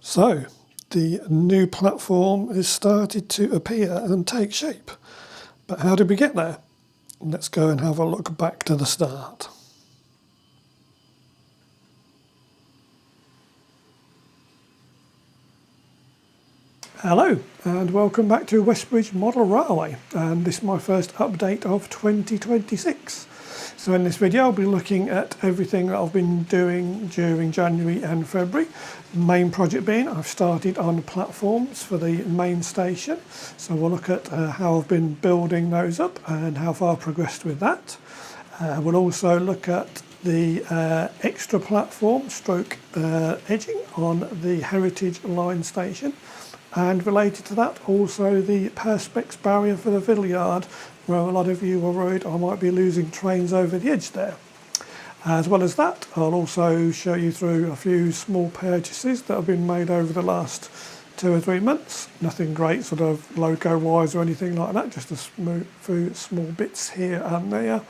So the new platform has started to appear and take shape. But how did we get there? Let's go and have a look back to the start. Hello and welcome back to Westbridge Model Railway, and this is my first update of 2026. So in this video I'll be looking at everything that I've been doing during January and February. The main project being I've started on the platforms for the main station, so we'll look at how I've been building those up and how far I've progressed with that. We'll also look at the extra platform stroke edging on the Heritage Line station. And related to that, also the Perspex barrier for the fiddle yard, where a lot of you were worried I might be losing trains over the edge there. As well as that, I'll also show you through a few small purchases that have been made over the last 2 or 3 months. Nothing great sort of loco-wise or anything like that, just a few small bits here and there.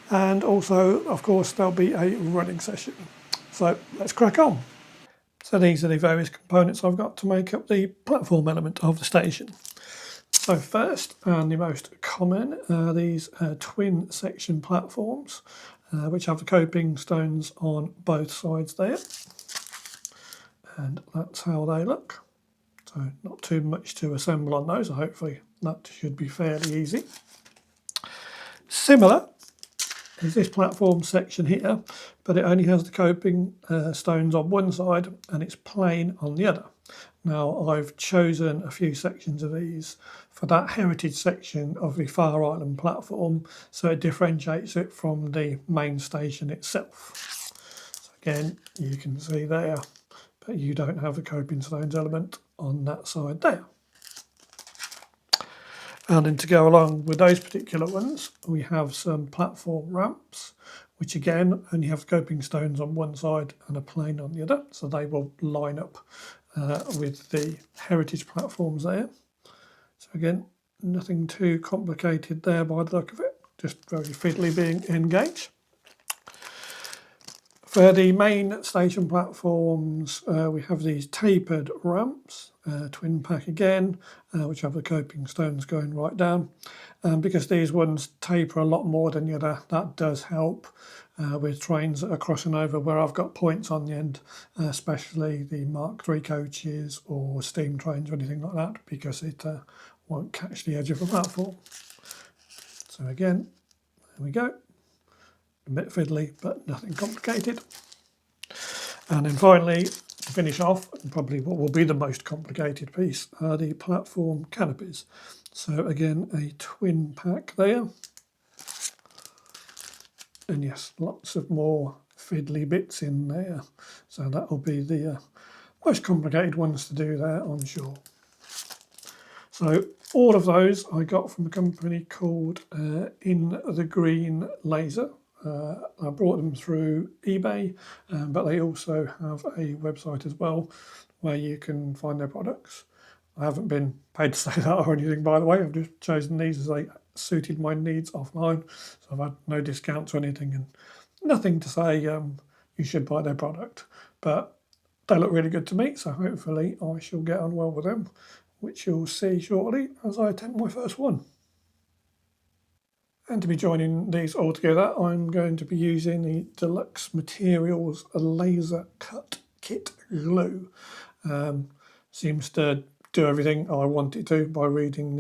And also, of course, there'll be a running session. So let's crack on. So these are the various components I've got to make up the platform element of the station. So first, and the most common, are these twin section platforms, which have the coping stones on both sides there. And that's how they look. So not too much to assemble on those, hopefully that should be fairly easy. Similar is this platform section here, but it only has the coping stones on one side and it's plain on the other. Now I've chosen a few sections of these for that heritage section of the Far Island platform, so it differentiates it from the main station itself. So again, you can see there, but you don't have the coping stones element on that side there. And then to go along with those particular ones, we have some platform ramps, which again only have coping stones on one side and a plain on the other, so they will line up with the heritage platforms there. So again, nothing too complicated there by the look of it, just very fiddly being engaged. For the main station platforms, we have these tapered ramps, twin pack again, which have the coping stones going right down. Because these ones taper a lot more than the other, that does help with trains that are crossing over where I've got points on the end, especially the Mark III coaches or steam trains or anything like that, because it won't catch the edge of the platform. So again, there we go. A bit fiddly, but nothing complicated. And then finally, to finish off, and probably what will be the most complicated piece, are the platform canopies. So again, a twin pack there. And yes, lots of more fiddly bits in there. So that will be the most complicated ones to do there, I'm sure. So all of those I got from a company called In the Green Laser. I brought them through eBay, but they also have a website as well where you can find their products. I haven't been paid to say that or anything, by the way. I've just chosen these as they suited my needs offline. So I've had no discounts or anything, and nothing to say you should buy their product. But they look really good to me, so hopefully I shall get on well with them, which you'll see shortly as I attempt my first one. And to be joining these all together, I'm going to be using the Deluxe Materials Laser Cut Kit Glue. Seems to do everything I want it to by reading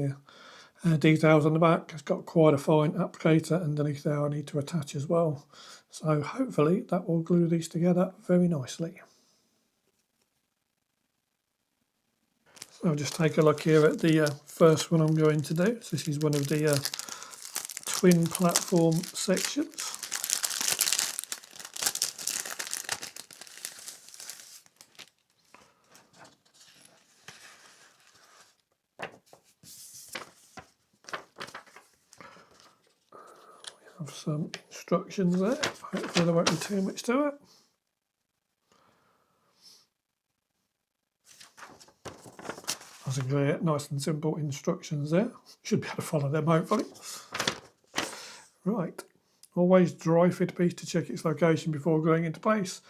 the details on the back. It's got quite a fine applicator underneath there I need to attach as well. So hopefully that will glue these together very nicely. So I'll just take a look here at the first one I'm going to do. So this is one of the twin platform sections. We have some instructions there. Hopefully there won't be too much to it. As you can see, nice and simple instructions there. Should be able to follow them hopefully. Right, always dry fit a piece to check its location before gluing into place,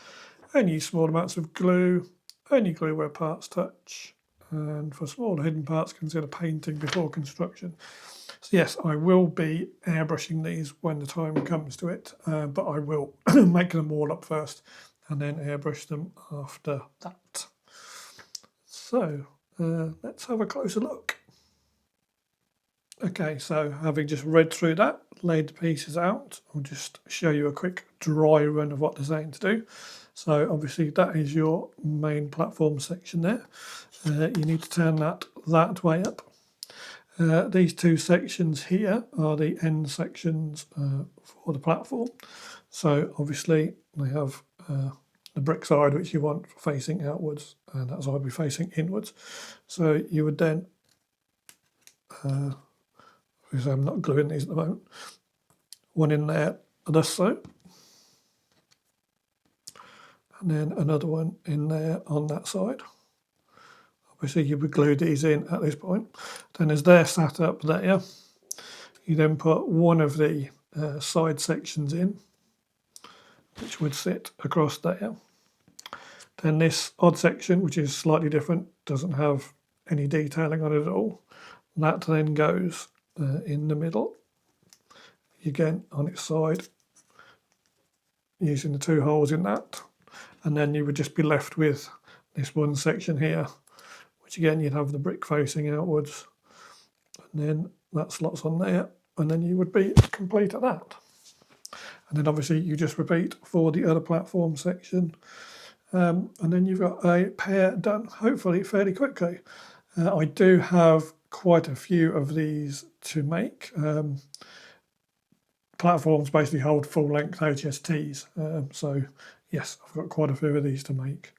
and use small amounts of glue only glue where parts touch, and for smaller hidden parts consider painting before construction. So yes, I will be airbrushing these when the time comes to it, but I will make them all up first and then airbrush them after that. So let's have a closer look. Okay, so having just read through that, laid the pieces out, I'll just show you a quick dry run of what they're saying to do. So obviously that is your main platform section there. You need to turn that way up. These two sections here are the end sections for the platform. So obviously they have the brick side which you want facing outwards, and that side will be facing inwards. So you would then, because I'm not gluing these at the moment, one in there thus so, and then another one in there on that side. Obviously you would glue these in at this point. Then as they're sat up there, you then put one of the side sections in, which would sit across there. Then this odd section, which is slightly different, doesn't have any detailing on it at all. That then goes in the middle, again on its side, using the two holes in that. And then you would just be left with this one section here, which again you'd have the brick facing outwards, and then that slots on there, and then you would be complete at that. And then obviously you just repeat for the other platform section, and then you've got a pair done, hopefully fairly quickly. I do have quite a few of these to make. Platforms basically hold full-length HSTs, so yes, I've got quite a few of these to make.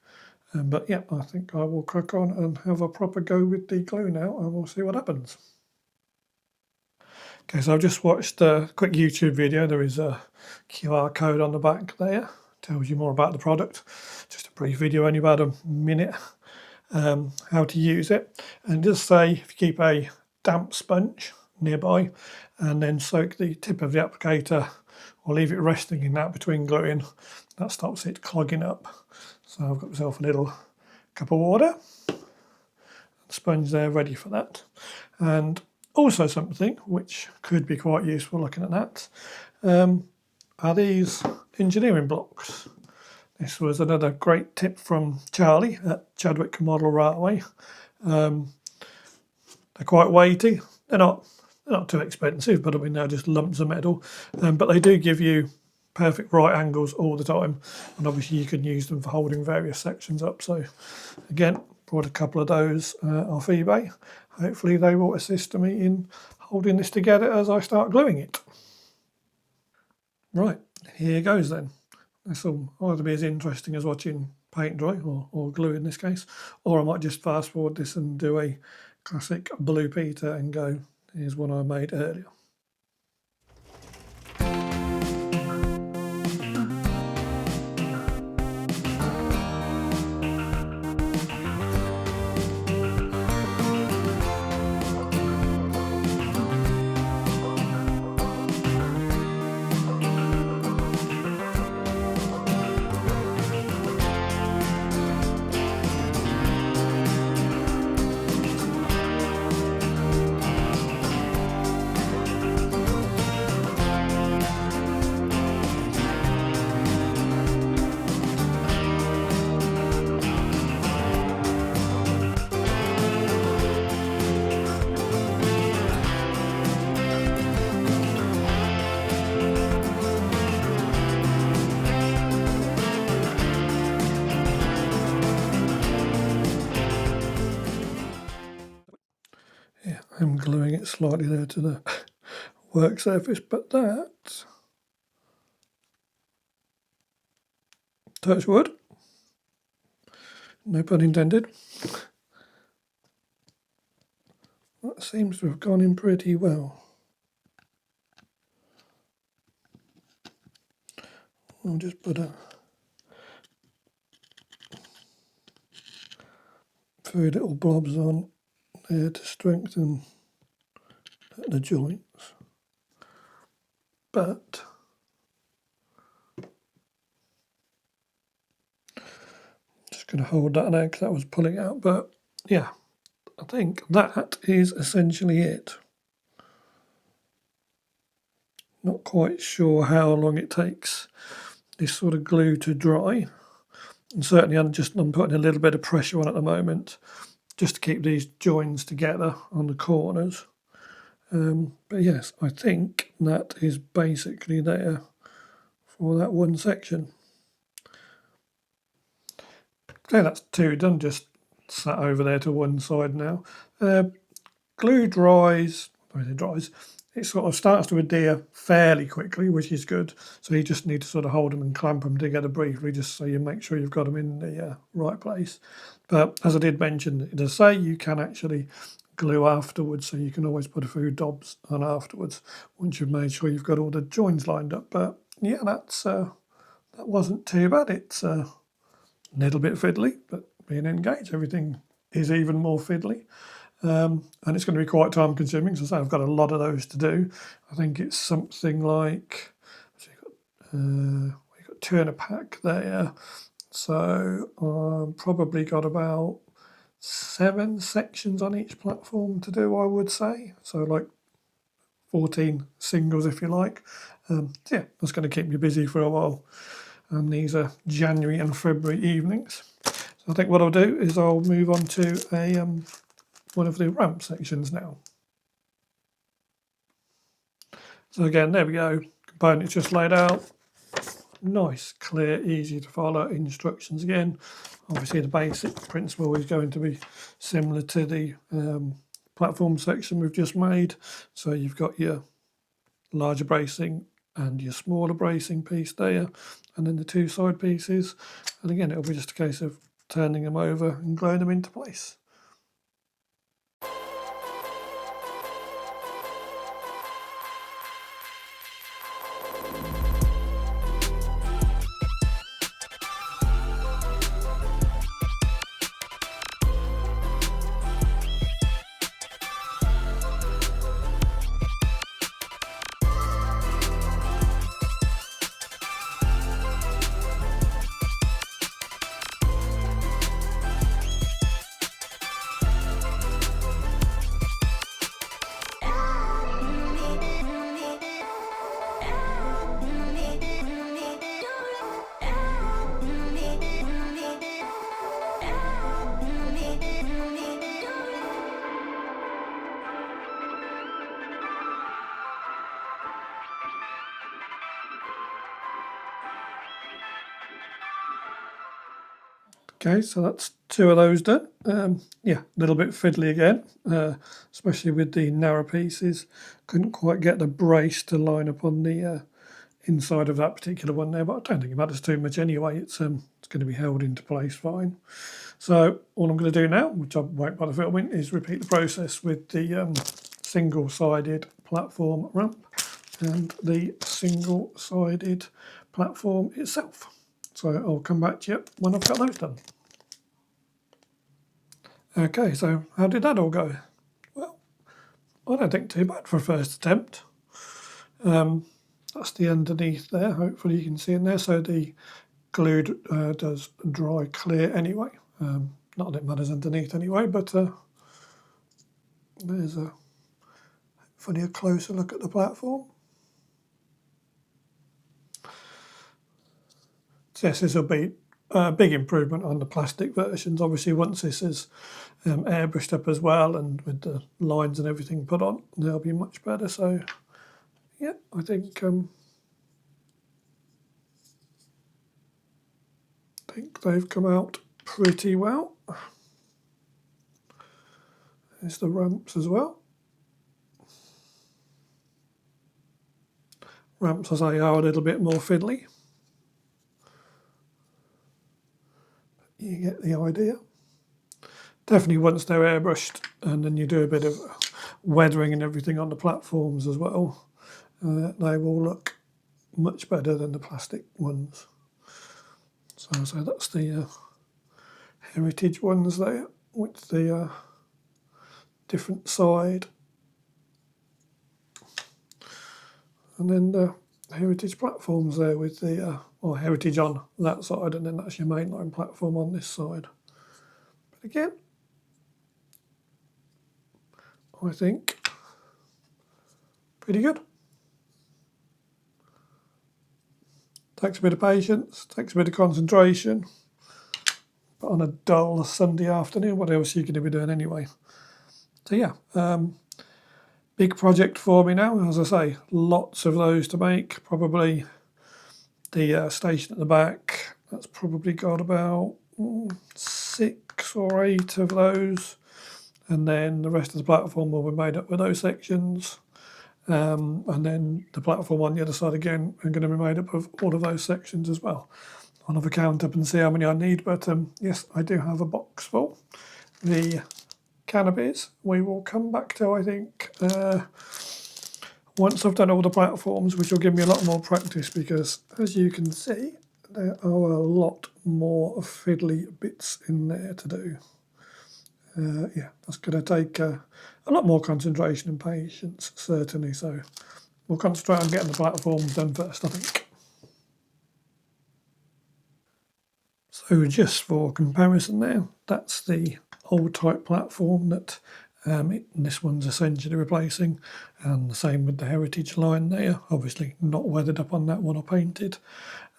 But yeah, I think I will crack on and have a proper go with the glue now, and we'll see what happens. Okay, so I've just watched a quick YouTube video. There is a QR code on the back there, tells you more about the product. Just a brief video, only about a minute, how to use it. And it does say if you keep a damp sponge nearby and then soak the tip of the applicator or leave it resting in that between gluing, that stops it clogging up. So I've got myself a little cup of water, sponge there ready for that. And also something which could be quite useful looking at that are these engineering blocks. This was another great tip from Charlie at Chadwick Model Railway. They're quite weighty. They're not too expensive, but I mean they're just lumps of metal. But they do give you perfect right angles all the time, and obviously you can use them for holding various sections up. So again, bought a couple of those off eBay. Hopefully they will assist me in holding this together as I start gluing it. Right, here goes then. This will either be as interesting as watching paint dry, or glue in this case, or I might just fast forward this and do a classic Blue Peter and go, here's one I made earlier. Yeah, I'm gluing it slightly there to the work surface, but that, touch wood, no pun intended, that seems to have gone in pretty well. I'll just put a few little blobs on there to strengthen the joints, but just Just going to hold that there because that was pulling out, but yeah, I think that is essentially it. Not quite sure how long it takes this sort of glue to dry, and certainly I'm putting a little bit of pressure on at the moment just to keep these joins together on the corners. But yes, I think that is basically there for that one section. Okay, that's two done, just sat over there to one side now. Glue dries, it sort of starts to adhere fairly quickly, which is good. So you just need to sort of hold them and clamp them together briefly, just so you make sure you've got them in the right place. But as I did mention, it does say you can actually glue afterwards, so you can always put a few dobs on afterwards once you've made sure you've got all the joins lined up. But yeah, that wasn't too bad. It's a little bit fiddly, but being engaged, everything is even more fiddly. And it's going to be quite time consuming, so I've got a lot of those to do. I think it's something like, we've got two in a pack there, so I've probably got about 7 sections on each platform to do, I would say. So like 14 singles if you like. So yeah, that's going to keep me busy for a while. And these are January and February evenings. So I think what I'll do is I'll move on to a one of the ramp sections now. So again, there we go. Components just laid out. Nice, clear, easy to follow instructions again. Obviously the basic principle is going to be similar to the platform section we've just made. So you've got your larger bracing and your smaller bracing piece there, and then the two side pieces. And again, it'll be just a case of turning them over and gluing them into place. Okay, so that's 2 of those done. Yeah, a little bit fiddly again, especially with the narrow pieces. Couldn't quite get the brace to line up on the inside of that particular one there, but I don't think it matters too much anyway. It's going to be held into place fine. So all I'm going to do now, which I won't bother filming, is repeat the process with the single-sided platform ramp and the single-sided platform itself. So I'll come back to you when I've got those done. Okay, so how did that all go? Well, I don't think too bad for a first attempt. That's the underneath there, hopefully you can see in there. So the glue does dry clear anyway. Not that it matters underneath anyway, but there's hopefully a closer look at the platform. So yes, this will be a big improvement on the plastic versions. Obviously, once this is airbrushed up as well and with the lines and everything put on, they'll be much better. So yeah, I think they've come out pretty well. There's the ramps as well. Ramps, as I say, are a little bit more fiddly. You get the idea. Definitely once they're airbrushed and then you do a bit of weathering and everything on the platforms as well, they will look much better than the plastic ones. So that's the heritage ones there with the different side. And then the heritage platforms there with the, or heritage on that side, and then that's your mainline platform on this side. But again, I think pretty good. Takes a bit of patience, takes a bit of concentration, but on a dull Sunday afternoon, what else are you going to be doing anyway? So yeah, big project for me now. As I say, lots of those to make. Probably the station at the back, that's probably got about 6 or 8 of those. And then the rest of the platform will be made up with those sections. And then the platform on the other side again are going to be made up of all of those sections as well. I'll have a count up and see how many I need, but yes, I do have a box full. The canopies we will come back to, I think, once I've done all the platforms, which will give me a lot more practice, because as you can see, there are a lot more fiddly bits in there to do. Yeah, that's going to take a lot more concentration and patience, certainly. So we'll concentrate on getting the platforms done first, I think. So just for comparison now, that's the old type platform that this one's essentially replacing, and the same with the heritage line there. Obviously not weathered up on that one or painted,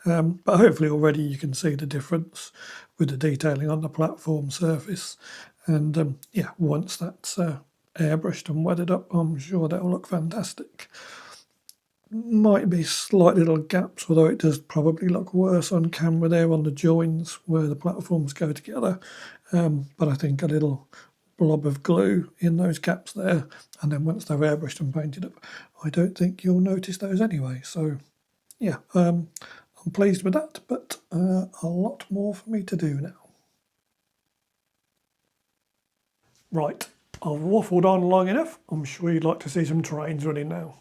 but hopefully already you can see the difference with the detailing on the platform surface. And yeah, once that's airbrushed and weathered up, I'm sure that'll look fantastic. Might be slight little gaps, although it does probably look worse on camera there on the joins where the platforms go together. But I think a little blob of glue in those gaps there, and then once they're airbrushed and painted up, I don't think you'll notice those anyway. So yeah, I'm pleased with that, but a lot more for me to do now. Right, I've waffled on long enough. I'm sure you'd like to see some trains running now.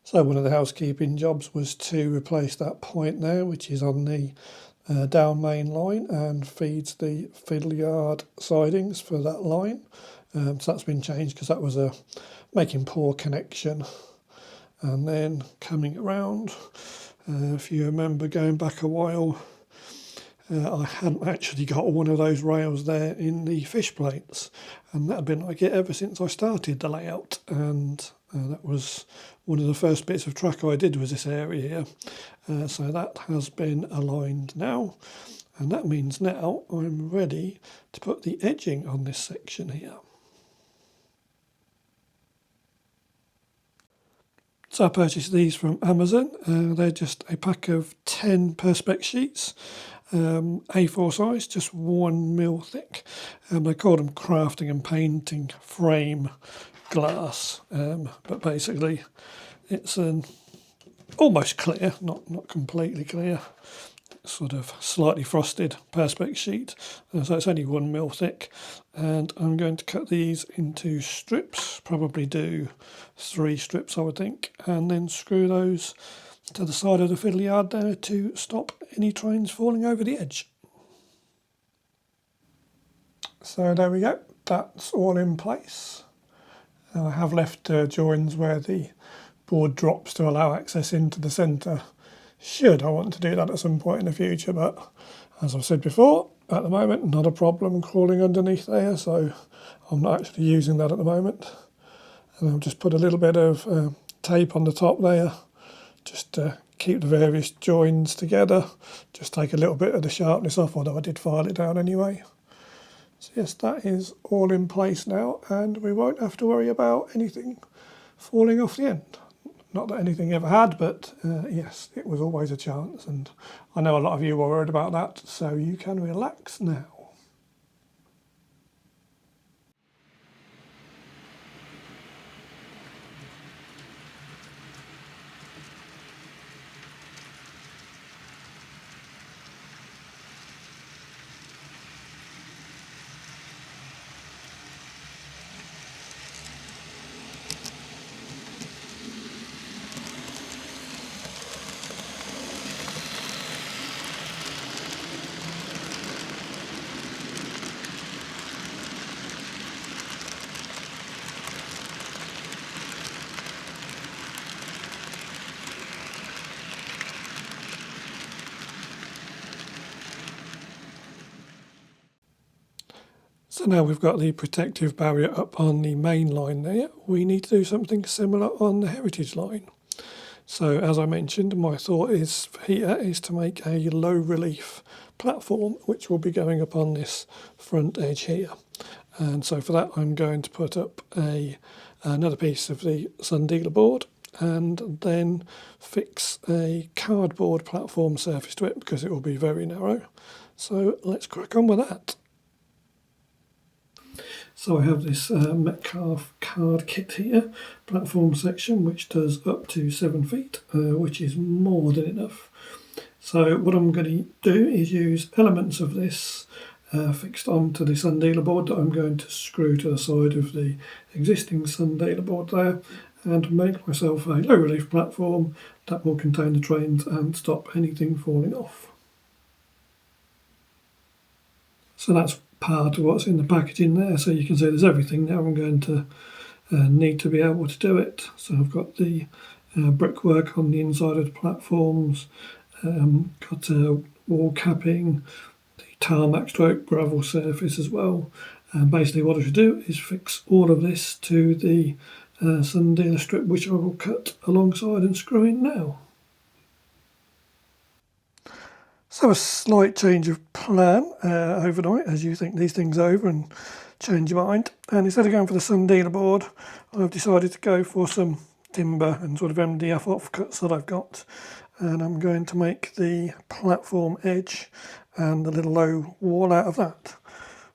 So one of the housekeeping jobs was to replace that point there, which is on the Down Mainline and feeds the fiddle yard sidings for that line. So that's been changed because that was making poor connection. And then coming around, if you remember going back a while, I hadn't actually got one of those rails there in the fish plates, and that had been like it ever since I started the layout. And that was one of the first bits of track I did was this area here. So that has been aligned now, and that means now I'm ready to put the edging on this section here. So I purchased these from Amazon. They're just a pack of 10 Perspex sheets, A4 size, just 1mm thick. They call them crafting and painting frame glass, but basically it's an almost clear, not completely clear, sort of slightly frosted Perspex sheet. So it's only 1mm thick, and I'm going to cut these into strips, probably do 3 strips I would think, and then screw those to the side of the fiddle yard there to stop any trains falling over the edge. So there we go, that's all in place. I have left joins where the board drops to allow access into the centre, should I want to do that at some point in the future, but as I've said before, at the moment not a problem crawling underneath there, so I'm not actually using that at the moment. And I'll just put a little bit of tape on the top there, just to keep the various joins together, just take a little bit of the sharpness off, although I did file it down anyway. So yes, that is all in place now, and we won't have to worry about anything falling off the end. Not that anything ever had, but yes, it was always a chance, and I know a lot of you were worried about that, so you can relax now. So now we've got the protective barrier up on the main line there, we need to do something similar on the heritage line. So as I mentioned, my thought is here is to make a low relief platform which will be going up on this front edge here. And so for that I'm going to put up another piece of the sun dealer board and then fix a cardboard platform surface to it because it will be very narrow. So let's crack on with that. So I have this Metcalf card kit here, platform section, which does up to 7 feet, which is more than enough. So what I'm going to do is use elements of this fixed onto the sun dealer board that I'm going to screw to the side of the existing sun dealer board there, and make myself a low relief platform that will contain the trains and stop anything falling off. So that's part of what's in the packaging there, so you can see there's everything. Now I'm going to need to be able to do it. So I've got the brickwork on the inside of the platforms, got wall capping, the tarmac stroke gravel surface as well, and basically what I should do is fix all of this to the sun dealer strip, which I will cut alongside and screw in now. So a slight change of plan overnight as you think these things over and change your mind. And instead of going for the sun dealer board, I've decided to go for some timber and sort of MDF offcuts that I've got. And I'm going to make the platform edge and the little low wall out of that.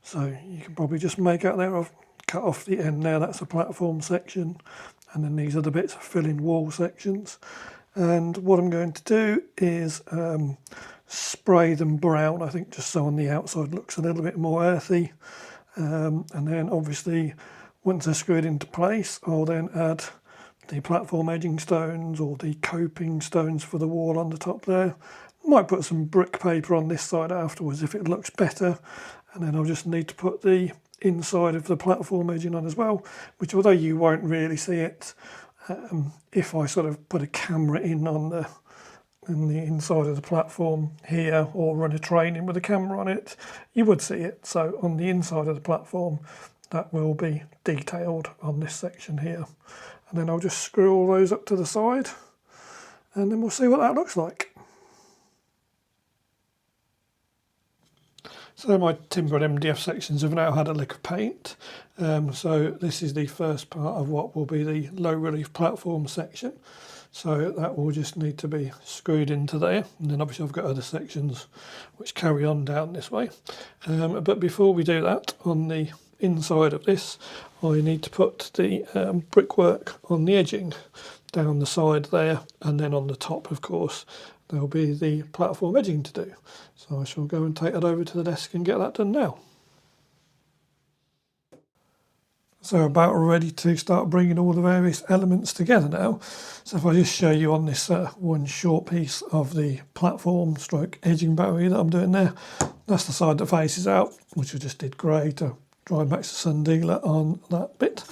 So you can probably just make out there, I've cut off the end there, that's the platform section. And then these are the bits of fill-in wall sections. And what I'm going to do is spray them brown, I think, just so on the outside looks a little bit more earthy. And then obviously once they're screwed into place, I'll then add the platform edging stones or the coping stones for the wall on the top there. Might put some brick paper on this side afterwards if it looks better, and then I'll just need to put the inside of the platform edging on as well, which although you won't really see it, if I sort of put a camera in on the inside of the platform here, or run a train in with a camera on it, you would see it. So on the inside of the platform, that will be detailed on this section here. And then I'll just screw all those up to the side, and then we'll see what that looks like. So my timber and MDF sections have now had a lick of paint. So this is the first part of what will be the low relief platform section. So that will just need to be screwed into there. And then obviously I've got other sections which carry on down this way. But before we do that, on the inside of this, I need to put the brickwork on the edging down the side there, and then on the top, of course, there'll be the platform edging to do. So I shall go and take that over to the desk and get that done now. So about ready to start bringing all the various elements together now. So if I just show you on this one short piece of the platform stroke edging battery that I'm doing there, that's the side that faces out, which I just did grey to dry max the sun dealer on that bit.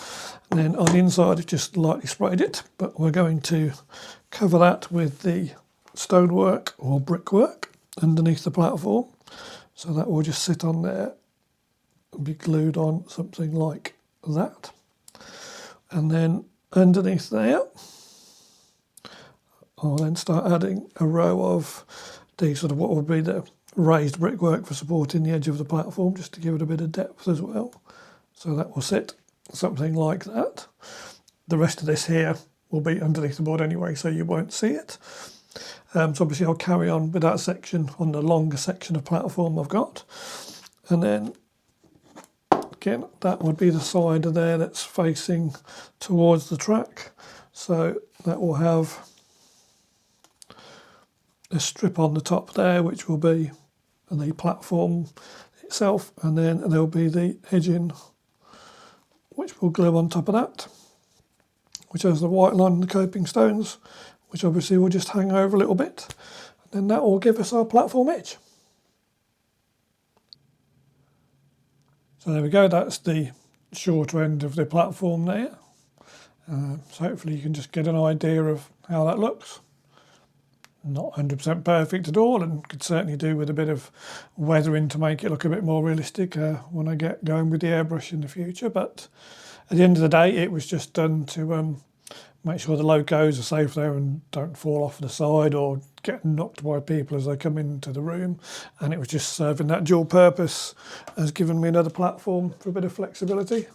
And then on the inside, I've just lightly sprayed it, but we're going to cover that with the stonework or brickwork underneath the platform. So that will just sit on there and be glued on something like that. And then underneath there, I'll then start adding a row of the sort of what would be the raised brickwork for supporting the edge of the platform, just to give it a bit of depth as well. So that will sit something like that. The rest of this here will be underneath the board anyway, so you won't see it. So obviously I'll carry on with that section on the longer section of platform I've got. And then again, that would be the side of there that's facing towards the track. So that will have a strip on the top there, which will be the platform itself, and then there'll be the edging, which will glue on top of that, which has the white line and the coping stones, which obviously will just hang over a little bit. And then that will give us our platform edge. So there we go, that's the shorter end of the platform there. So hopefully you can just get an idea of how that looks. Not 100% perfect at all, and could certainly do with a bit of weathering to make it look a bit more realistic when I get going with the airbrush in the future. But at the end of the day, it was just done to make sure the locos are safe there and don't fall off the side or get knocked by people as they come into the room. And it was just serving that dual purpose, as giving me another platform for a bit of flexibility.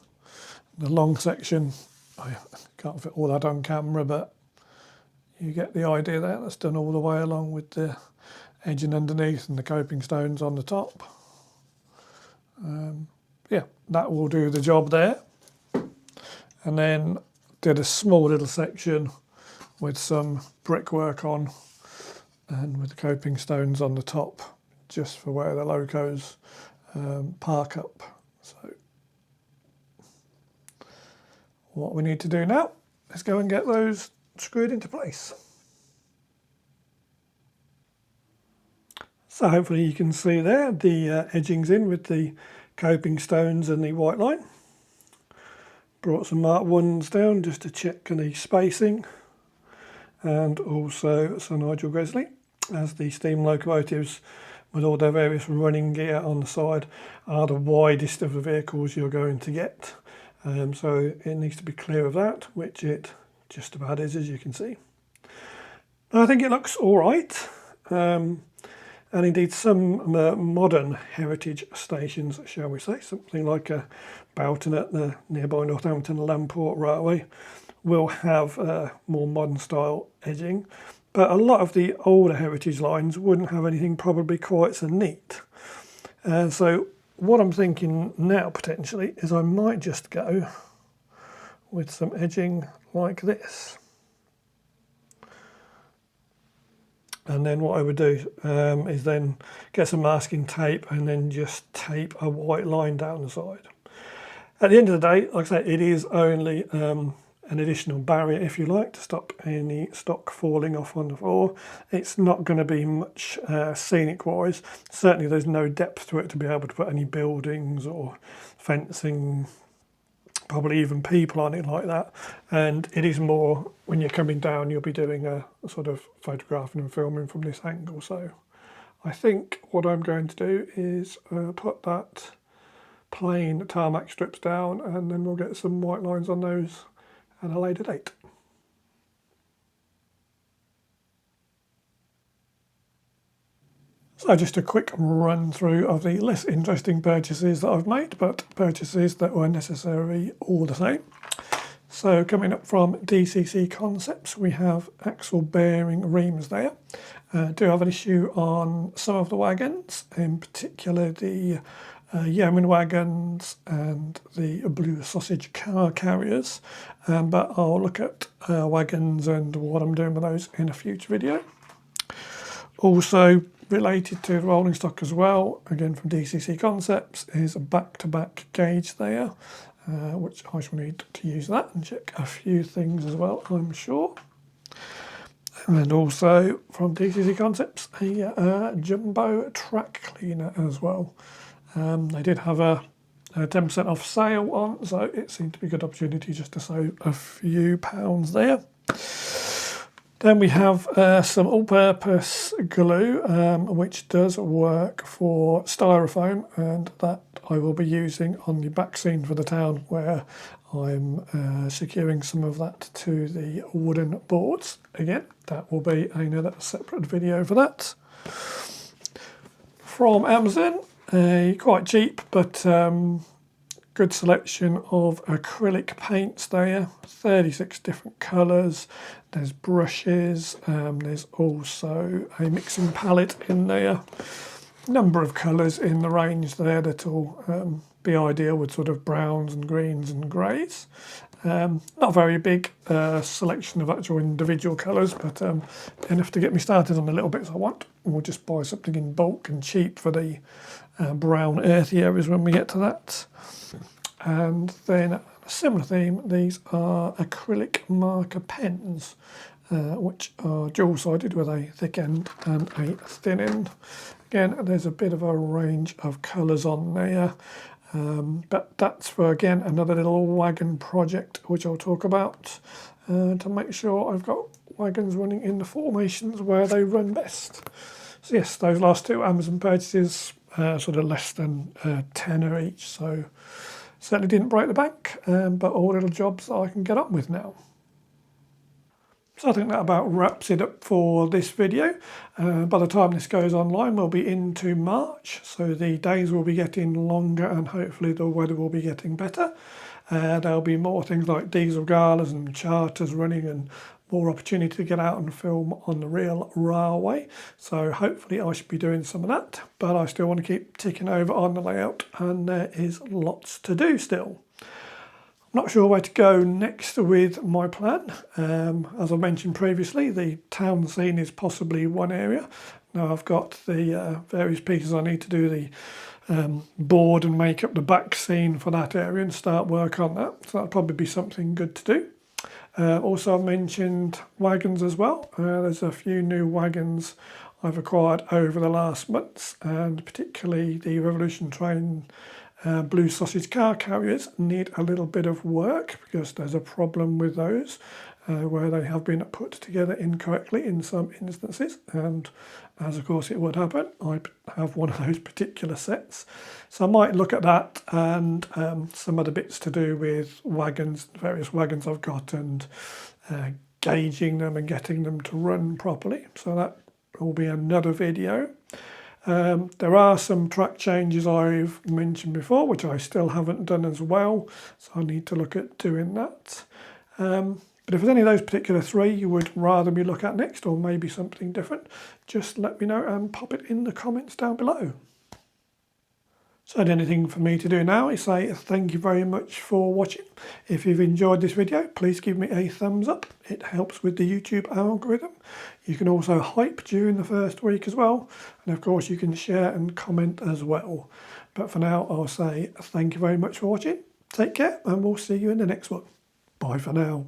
The long section, I can't fit all that on camera, but you get the idea there. That's done all the way along with the edging underneath and the coping stones on the top. Yeah, that will do the job there. And then did a small little section with some brickwork on and with the coping stones on the top, just for where the locos park up. So what we need to do now is go and get those screwed into place. So hopefully you can see there the edgings in with the coping stones and the white line. Brought some Mark 1s down just to check the spacing, and also Sir Nigel Gresley, as the steam locomotives with all their various running gear on the side are the widest of the vehicles you're going to get. So it needs to be clear of that, which it just about is, as you can see. I think it looks all right. And indeed some modern heritage stations, shall we say, something like a Boughton at the nearby Northampton Lamport Railway, will have more modern style edging, but a lot of the older heritage lines wouldn't have anything probably quite so neat. So what I'm thinking now potentially is I might just go with some edging like this. And then what I would do is then get some masking tape and then just tape a white line down the side. At the end of the day, like I say, it is only an additional barrier, if you like, to stop any stock falling off on the floor. It's not going to be much scenic wise. Certainly there's no depth to it to be able to put any buildings or fencing, probably even people on it like that. And it is more, when you're coming down, you'll be doing a sort of photographing and filming from this angle. So I think what I'm going to do is put that plain tarmac strips down, and then we'll get some white lines on those at a later date. So just a quick run through of the less interesting purchases that I've made, but purchases that were necessary all the same. So coming up from DCC Concepts, we have axle bearing reams there. Do have an issue on some of the wagons, in particular the yeoman wagons and the blue sausage car carriers, but I'll look at wagons and what I'm doing with those in a future video. Also related to the rolling stock as well, again from DCC Concepts, is a back-to-back gauge there, which I shall need to use that and check a few things as well, I'm sure. And also from DCC Concepts, a jumbo track cleaner as well. They did have a 10% off sale on, so it seemed to be a good opportunity just to save a few pounds there. Then we have some all-purpose glue, which does work for styrofoam, and that I will be using on the back scene for the town, where I'm securing some of that to the wooden boards. Again, that will be another separate video for that. From Amazon, a quite cheap but good selection of acrylic paints there, 36 different colours. There's brushes, there's also a mixing palette in there, number of colours in the range there that will be ideal with sort of browns and greens and greys. Not a very big selection of actual individual colours, but enough to get me started on the little bits I want. We'll just buy something in bulk and cheap for the brown earthy areas when we get to that. And then a similar theme, these are acrylic marker pens, which are dual-sided with a thick end and a thin end. Again, there's a bit of a range of colours on there, but that's for, again, another little wagon project which I'll talk about to make sure I've got wagons running in the formations where they run best. So yes, those last two Amazon purchases, sort of less than tenner each, so certainly didn't break the bank, but all little jobs that I can get on with now. So I think that about wraps it up for this video. By the time this goes online, we'll be into March, so the days will be getting longer and hopefully the weather will be getting better. There'll be more things like diesel galas and charters running, and more opportunity to get out and film on the real railway. So hopefully I should be doing some of that, but I still want to keep ticking over on the layout, and there is lots to do still. I'm not sure where to go next with my plan. As I mentioned previously, the town scene is possibly one area. Now I've got the various pieces I need to do the board and make up the back scene for that area and start work on that. So that'll probably be something good to do. Also I've mentioned wagons as well. There's a few new wagons I've acquired over the last months, and particularly the Revolution Train blue sausage car carriers need a little bit of work because there's a problem with those where they have been put together incorrectly in some instances, and as of course it would happen, I have one of those particular sets. So I might look at that and some other bits to do with wagons, various wagons I've got, and gauging them and getting them to run properly. So that will be another video. There are some track changes I've mentioned before, which I still haven't done as well, so I need to look at doing that. But if there's any of those particular three you would rather me look at next, or maybe something different, just let me know and pop it in the comments down below. So the only thing for me to do now is say thank you very much for watching. If you've enjoyed this video, please give me a thumbs up. It helps with the YouTube algorithm. You can also hype during the first week as well. And of course you can share and comment as well. But for now, I'll say thank you very much for watching. Take care, and we'll see you in the next one. Bye for now.